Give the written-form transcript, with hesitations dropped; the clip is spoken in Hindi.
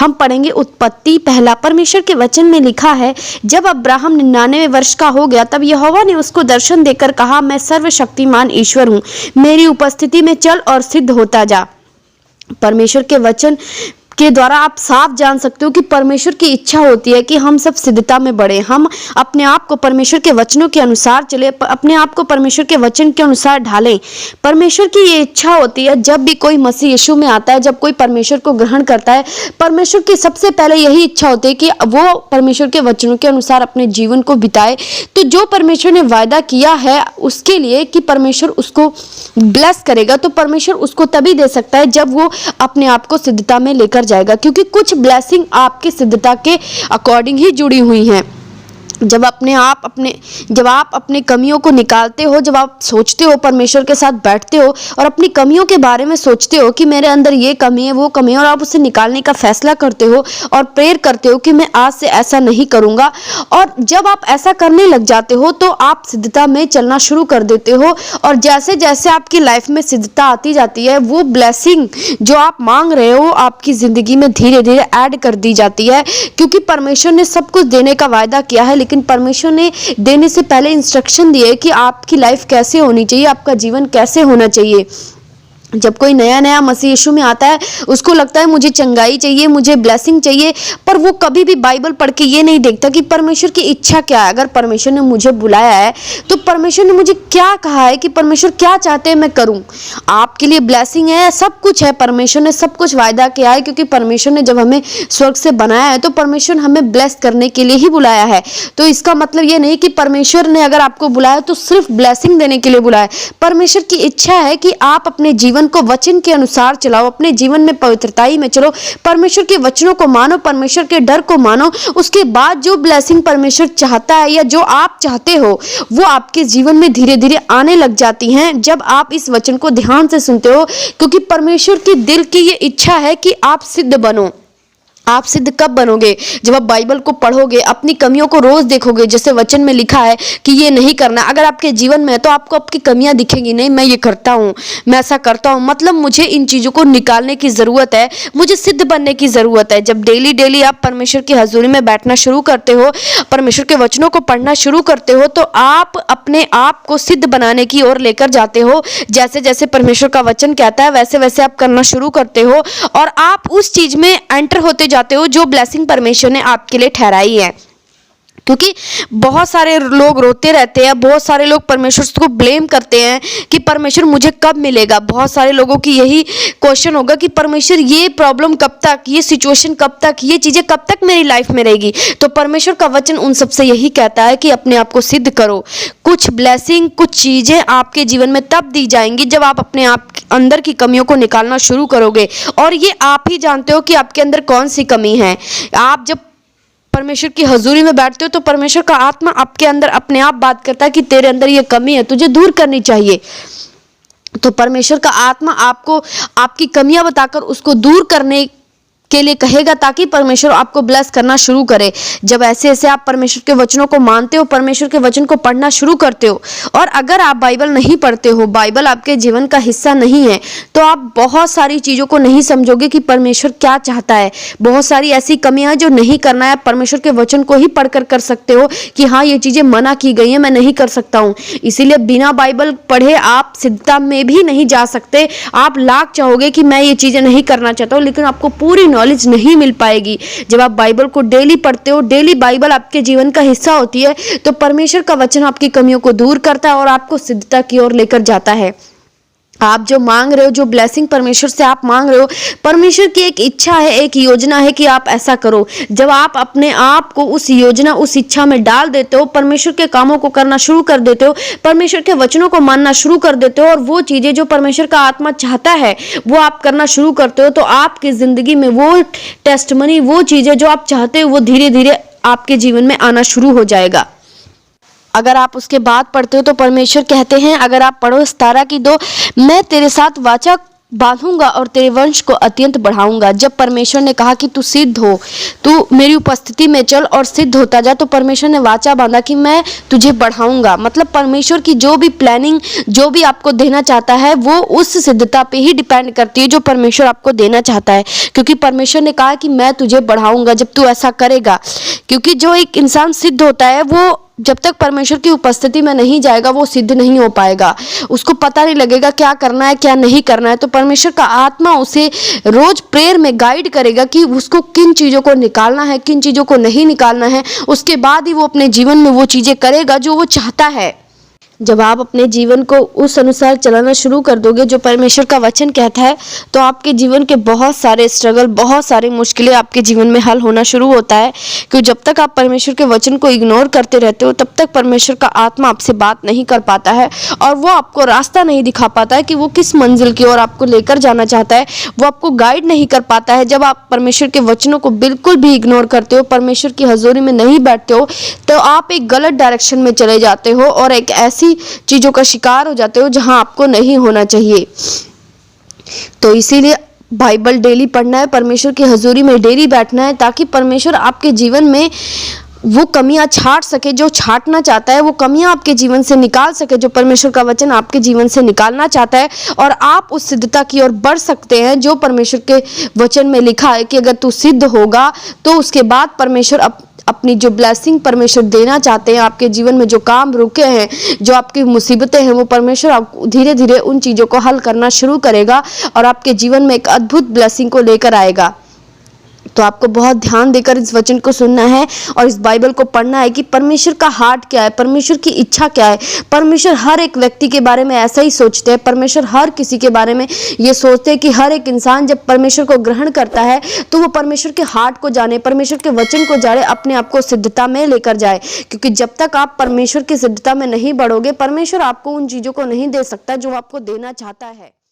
हम पढ़ेंगे उत्पत्ति पहला। परमेश्वर के वचन में लिखा है, जब अब्राहम 99 वर्ष का हो गया तब यहोवा ने उसको दर्शन देकर कहा, मैं सर्वशक्तिमान ईश्वर हूँ, मेरी उपस्थिति में चल और सिद्ध होता जा। परमेश्वर के वचन के द्वारा आप साफ जान सकते हो कि परमेश्वर की इच्छा होती है कि हम सब सिद्धता में बढ़े, हम अपने आप को परमेश्वर के वचनों के अनुसार चले, अपने आप को परमेश्वर के वचन के अनुसार ढालें। परमेश्वर की ये इच्छा होती है, जब भी कोई मसीह यीशु में आता है, जब कोई परमेश्वर को ग्रहण करता है, परमेश्वर की सबसे पहले यही इच्छा होती है कि वो परमेश्वर के वचनों के अनुसार अपने जीवन को बिताए। तो जो परमेश्वर ने वायदा किया है उसके लिए कि परमेश्वर उसको ब्लेस करेगा, तो परमेश्वर उसको तभी दे सकता है जब वो अपने आप को सिद्धता में लेकर जाएगा, क्योंकि कुछ ब्लेसिंग आपकी सिद्धता के अकॉर्डिंग ही जुड़ी हुई हैं। जब आप अपने कमियों को निकालते हो, जब आप सोचते हो, परमेश्वर के साथ बैठते हो और अपनी कमियों के बारे में सोचते हो कि मेरे अंदर ये कमी है, वो कमी है, और आप उसे निकालने का फैसला करते हो और प्रेयर करते हो कि मैं आज से ऐसा नहीं करूँगा, और जब आप ऐसा करने लग जाते हो तो आप सिद्धता में चलना शुरू कर देते हो। और जैसे जैसे आपकी लाइफ में सिद्धता आती जाती है, वो ब्लेसिंग जो आप मांग रहे हो आपकी ज़िंदगी में धीरे धीरे ऐड कर दी जाती है, क्योंकि परमेश्वर ने सब कुछ देने का वायदा किया है, लेकिन परमेश्वर ने देने से पहले इंस्ट्रक्शन दिए कि आपकी लाइफ कैसे होनी चाहिए, आपका जीवन कैसे होना चाहिए। जब कोई नया नया मसीह यीशु में आता है, उसको लगता है मुझे चंगाई चाहिए, मुझे ब्लेसिंग चाहिए, पर वो कभी भी बाइबल पढ़ के ये नहीं देखता कि परमेश्वर की इच्छा क्या है। अगर परमेश्वर ने मुझे बुलाया है तो परमेश्वर ने मुझे क्या कहा है, कि परमेश्वर क्या चाहते हैं मैं करूं। आपके लिए ब्लेसिंग है, सब कुछ है, परमेश्वर ने सब कुछ वायदा किया है, क्योंकि परमेश्वर ने जब हमें स्वर्ग से बनाया है तो परमेश्वर हमें ब्लेस करने के लिए ही बुलाया है। तो इसका मतलब ये नहीं कि परमेश्वर ने अगर आपको बुलाया तो सिर्फ ब्लेसिंग देने के लिए बुलाया। परमेश्वर की इच्छा है कि आप अपने जीवन को वचन के अनुसार चलाओ, अपने जीवन में पवित्रताई में चलो, परमेश्वर के वचनों को मानो, परमेश्वर के डर को मानो। उसके बाद जो ब्लेसिंग परमेश्वर चाहता है या जो आप चाहते हो वो आपके जीवन में धीरे धीरे आने लग जाती हैं, जब आप इस वचन को ध्यान से सुनते हो। क्योंकि परमेश्वर की दिल की ये इच्छा है कि आप सिद्ध बनो। आप सिद्ध कब बनोगे? जब आप बाइबल को पढ़ोगे, अपनी कमियों को रोज देखोगे, जैसे वचन में लिखा है कि ये नहीं करना। अगर आपके जीवन में है तो आपको आपकी कमियां दिखेंगी, नहीं मैं ये करता हूँ, मैं ऐसा करता हूँ, मतलब मुझे इन चीज़ों को निकालने की ज़रूरत है, मुझे सिद्ध बनने की ज़रूरत है। जब डेली आप परमेश्वर की हजूरी में बैठना शुरू करते हो, परमेश्वर के वचनों को पढ़ना शुरू करते हो, तो आप अपने आप को सिद्ध बनाने की ओर लेकर जाते हो। जैसे जैसे परमेश्वर का वचन कहता है वैसे वैसे आप करना शुरू करते हो, और आप उस चीज़ में एंटर होते जाते हो जो ब्लेसिंग परमेश्वर ने आपके लिए ठहराई है। क्योंकि बहुत सारे लोग रोते रहते हैं, बहुत सारे लोग परमेश्वर को ब्लेम करते हैं कि परमेश्वर मुझे कब मिलेगा। बहुत सारे लोगों की यही क्वेश्चन होगा कि परमेश्वर ये प्रॉब्लम कब तक, ये सिचुएशन कब तक, ये चीज़ें कब तक मेरी लाइफ में रहेगी। तो परमेश्वर का वचन उन सबसे यही कहता है कि अपने आप को सिद्ध करो। कुछ ब्लेसिंग, कुछ चीज़ें आपके जीवन में तब दी जाएंगी जब आप अपने आप अंदर की कमियों को निकालना शुरू करोगे, और ये आप ही जानते हो कि आपके अंदर कौन सी कमी है। आप जब परमेश्वर की हजूरी में बैठते हो तो परमेश्वर का आत्मा आपके अंदर अपने आप बात करता है कि तेरे अंदर ये कमी है, तुझे दूर करनी चाहिए। तो परमेश्वर का आत्मा आपको आपकी कमियां बताकर उसको दूर करने के लिए कहेगा, ताकि परमेश्वर आपको ब्लेस करना शुरू करे। जब ऐसे ऐसे आप परमेश्वर के वचनों को मानते हो, परमेश्वर के वचन को पढ़ना शुरू करते हो, और अगर आप बाइबल नहीं पढ़ते हो, बाइबल आपके जीवन का हिस्सा नहीं है, तो आप बहुत सारी चीज़ों को नहीं समझोगे कि परमेश्वर क्या चाहता है। बहुत सारी ऐसी कमियां हैं जो नहीं करना है, परमेश्वर के वचन को ही पढ़कर कर सकते हो कि हाँ ये चीज़ें मना की गई हैं, मैं नहीं कर सकता हूँ। इसीलिए बिना बाइबल पढ़े आप सिद्धता में भी नहीं जा सकते। आप लाख चाहोगे कि मैं ये चीज़ें नहीं करना चाहता हूँ, लेकिन आपको पूरी नॉलेज नहीं मिल पाएगी। जब आप बाइबल को डेली पढ़ते हो, डेली बाइबल आपके जीवन का हिस्सा होती है, तो परमेश्वर का वचन आपकी कमियों को दूर करता है और आपको सिद्धता की ओर लेकर जाता है। आप जो मांग रहे हो, जो ब्लेसिंग परमेश्वर से आप मांग रहे हो, परमेश्वर की एक इच्छा है, एक योजना है कि आप ऐसा करो। जब आप अपने आप को उस योजना, उस इच्छा में डाल देते हो, परमेश्वर के कामों को करना शुरू कर देते हो, परमेश्वर के वचनों को मानना शुरू कर देते हो, और वो चीज़ें जो परमेश्वर का आत्मा चाहता है वो आप करना शुरू करते हो, तो आपकी ज़िंदगी में वो टेस्टमनी, वो चीज़ें जो आप चाहते हो, वो धीरे धीरे आपके जीवन में आना शुरू हो जाएगा। अगर आप उसके बाद पढ़ते हो तो परमेश्वर कहते हैं, अगर आप पढ़ो 17 की 2, मैं तेरे साथ बांधूंगा और तेरे वंश को अत्यंत बढ़ाऊंगा। जब परमेश्वर ने कहा कि तू सिद्ध हो, तू मेरी उपस्थिति में चल और सिद्ध होता जा, तो परमेश्वर ने वाचा बांधा कि मैं तुझे बढ़ाऊंगा। मतलब परमेश्वर की जो भी प्लानिंग, जो भी आपको देना चाहता है, वो उस सिद्धता पे ही डिपेंड करती है जो परमेश्वर आपको देना चाहता है। क्योंकि परमेश्वर ने कहा कि मैं तुझे बढ़ाऊंगा जब तू ऐसा करेगा। क्योंकि जो एक इंसान सिद्ध होता है, वो जब तक परमेश्वर की उपस्थिति में नहीं जाएगा वो सिद्ध नहीं हो पाएगा। उसको पता नहीं लगेगा क्या करना है क्या नहीं करना है। तो परमेश्वर का आत्मा उसे रोज प्रेयर में गाइड करेगा कि उसको किन चीज़ों को निकालना है, किन चीज़ों को नहीं निकालना है। उसके बाद ही वो अपने जीवन में वो चीज़ें करेगा जो वो चाहता है। जब आप अपने जीवन को उस अनुसार चलाना शुरू कर दोगे जो परमेश्वर का वचन कहता है, तो आपके जीवन के बहुत सारे स्ट्रगल, बहुत सारी मुश्किलें आपके जीवन में हल होना शुरू होता है। क्योंकि जब तक आप परमेश्वर के वचन को इग्नोर करते रहते हो, तब तक परमेश्वर का आत्मा आपसे बात नहीं कर पाता है और वो आपको रास्ता नहीं दिखा पाता है कि वो किस मंजिल की ओर आपको लेकर जाना चाहता है। वो आपको गाइड नहीं कर पाता है। जब आप परमेश्वर के वचनों को बिल्कुल भी इग्नोर करते हो, परमेश्वर की हजूरी में नहीं बैठते हो, तो आप एक गलत डायरेक्शन में चले जाते हो और एक ऐसी चीजों का शिकार हो जाते हो जहां आपको नहीं होना चाहिए। तो इसीलिए बाइबल डेली पढ़ना है, परमेश्वर की हजूरी में डेली बैठना है, ताकि परमेश्वर आपके जीवन में वो कमियां छांट सके जो छांटना चाहता है, वो कमियां आपके जीवन से निकाल सके जो परमेश्वर का वचन आपके जीवन से निकालना चाहता है। और आप उस सिद्धता की ओर बढ़ सकते हैं जो परमेश्वर के वचन में लिखा है कि अगर तू सिद्ध होगा तो उसके बाद परमेश्वर अपनी जो ब्लेसिंग परमेश्वर देना चाहते हैं, आपके जीवन में जो काम रुके हैं, जो आपकी मुसीबतें हैं, वो परमेश्वर आपको धीरे धीरे उन चीज़ों को हल करना शुरू करेगा और आपके जीवन में एक अद्भुत ब्लेसिंग को लेकर आएगा। तो आपको बहुत ध्यान देकर इस वचन को सुनना है और इस बाइबल को पढ़ना है कि परमेश्वर का हार्ट क्या है, परमेश्वर की इच्छा क्या है। परमेश्वर हर एक व्यक्ति के बारे में ऐसा ही सोचते हैं। परमेश्वर हर किसी के बारे में ये सोचते हैं कि हर एक इंसान जब परमेश्वर को ग्रहण करता है तो वो परमेश्वर के हार्ट को जाने, परमेश्वर के वचन को जाने, अपने आप को सिद्धता में लेकर जाए। क्योंकि जब तक आप परमेश्वर की सिद्धता में नहीं बढ़ोगे, परमेश्वर आपको उन चीज़ों को नहीं दे सकता जो आपको देना चाहता है।